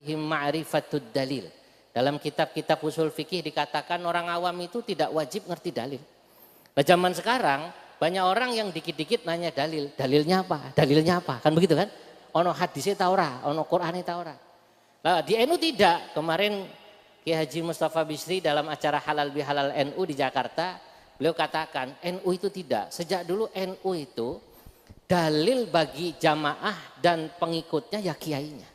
Ma'rifatud dalil. Dalam kitab-kitab usul fikih dikatakan orang awam itu tidak wajib ngerti dalil. Nah, zaman sekarang banyak orang yang dikit-dikit nanya dalil. Dalilnya apa? Dalilnya apa? Kan begitu kan? Ono hadisnya ta ora, ono Qur'ane ta ora. Nah, di NU tidak. Kemarin Kiai Haji Mustafa Bisri dalam acara Halal Bihalal NU di Jakarta, beliau katakan NU itu tidak. Sejak dulu NU itu dalil bagi jamaah dan pengikutnya ya kiainya.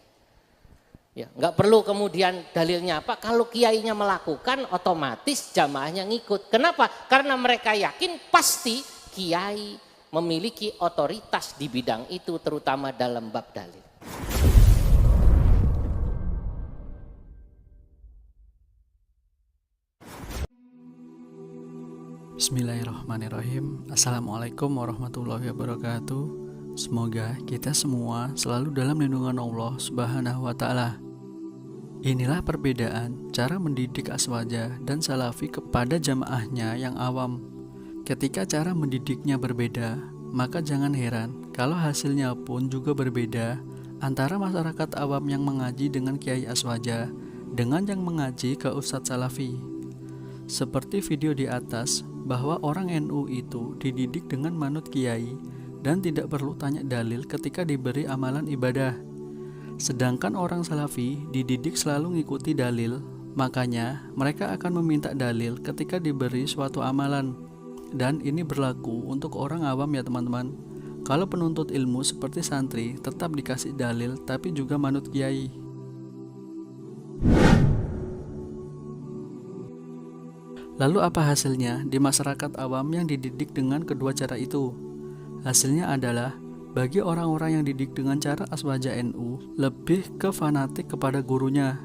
Ya, nggak perlu kemudian dalilnya apa, kalau kiainya melakukan otomatis jamaahnya ngikut. Kenapa? Karena mereka yakin pasti kiai memiliki otoritas di bidang itu, terutama dalam bab dalil. Bismillahirrahmanirrahim. Assalamualaikum warahmatullahi wabarakatuh. Semoga kita semua selalu dalam lindungan Allah Subhanahu wa Ta'ala. Inilah perbedaan cara mendidik aswaja dan salafi kepada jamaahnya yang awam. Ketika cara mendidiknya berbeda, maka jangan heran kalau hasilnya pun juga berbeda antara masyarakat awam yang mengaji dengan kiai aswaja dengan yang mengaji ke ustadz salafi. Seperti video di atas, bahwa orang NU itu dididik dengan manut kiai dan tidak perlu tanya dalil ketika diberi amalan ibadah. Sedangkan orang salafi dididik selalu ngikuti dalil, makanya mereka akan meminta dalil ketika diberi suatu amalan. Dan ini berlaku untuk orang awam ya teman-teman. Kalau penuntut ilmu seperti santri tetap dikasih dalil tapi juga manut kiai. Lalu apa hasilnya di masyarakat awam yang dididik dengan kedua cara itu? Hasilnya adalah bagi orang-orang yang didik dengan cara aswaja NU lebih ke fanatik kepada gurunya.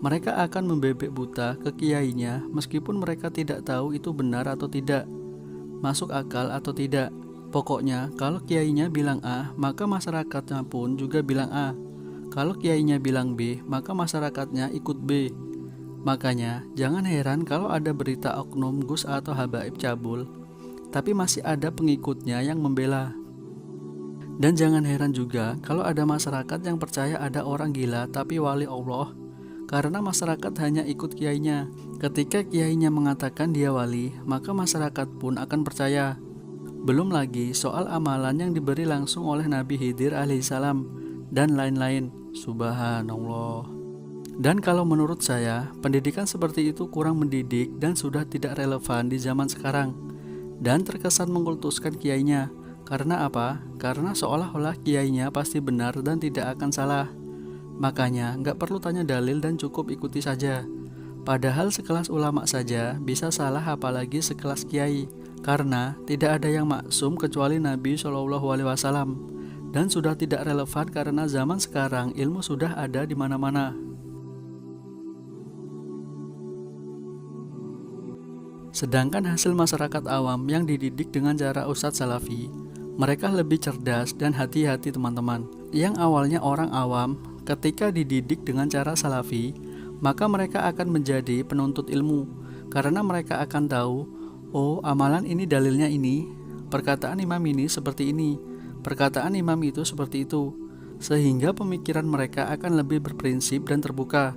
Mereka akan membebek buta ke kiainya meskipun mereka tidak tahu itu benar atau tidak, masuk akal atau tidak. Pokoknya kalau kiainya bilang A, maka masyarakatnya pun juga bilang A. Kalau kiainya bilang B, maka masyarakatnya ikut B. Makanya jangan heran kalau ada berita oknum Gus atau habaib cabul, tapi masih ada pengikutnya yang membela. Dan jangan heran juga kalau ada masyarakat yang percaya ada orang gila tapi wali Allah, karena masyarakat hanya ikut kiainya. Ketika kiainya mengatakan dia wali, maka masyarakat pun akan percaya. Belum lagi soal amalan yang diberi langsung oleh Nabi Khidir alaihissalam dan lain-lain. Subhanallah. Dan kalau menurut saya, pendidikan seperti itu kurang mendidik dan sudah tidak relevan di zaman sekarang, dan terkesan mengkultuskan kiainya. Karena apa? Karena seolah-olah kiainya pasti benar dan tidak akan salah. Makanya nggak perlu tanya dalil dan cukup ikuti saja. Padahal sekelas ulama saja bisa salah, apalagi sekelas kiai. Karena tidak ada yang maksum kecuali Nabi SAW. Dan sudah tidak relevan karena zaman sekarang ilmu sudah ada di mana-mana. Sedangkan hasil masyarakat awam yang dididik dengan cara ustadz salafi, mereka lebih cerdas dan hati-hati teman-teman. Yang awalnya orang awam, ketika dididik dengan cara salafi, maka mereka akan menjadi penuntut ilmu. Karena mereka akan tahu, oh amalan ini dalilnya ini, perkataan imam ini seperti ini, perkataan imam itu seperti itu. Sehingga pemikiran mereka akan lebih berprinsip dan terbuka.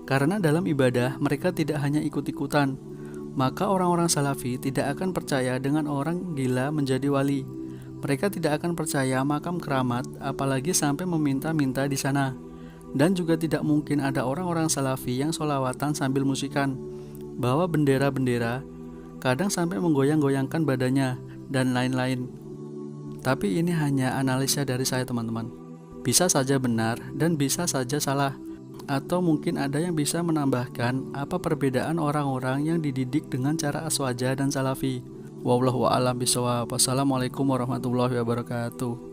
Karena dalam ibadah mereka tidak hanya ikut-ikutan. Maka orang-orang salafi tidak akan percaya dengan orang gila menjadi wali. Mereka tidak akan percaya makam keramat, apalagi sampai meminta-minta di sana. Dan juga tidak mungkin ada orang-orang salafi yang sholawatan sambil musikan, bawa bendera-bendera, kadang sampai menggoyang-goyangkan badannya, dan lain-lain. Tapi ini hanya analisa dari saya teman-teman. Bisa saja benar dan bisa saja salah. Atau mungkin ada yang bisa menambahkan apa perbedaan orang-orang yang dididik dengan cara aswaja dan salafi. Wallahu a'lam bishawab. Wassalamualaikum warahmatullahi wabarakatuh.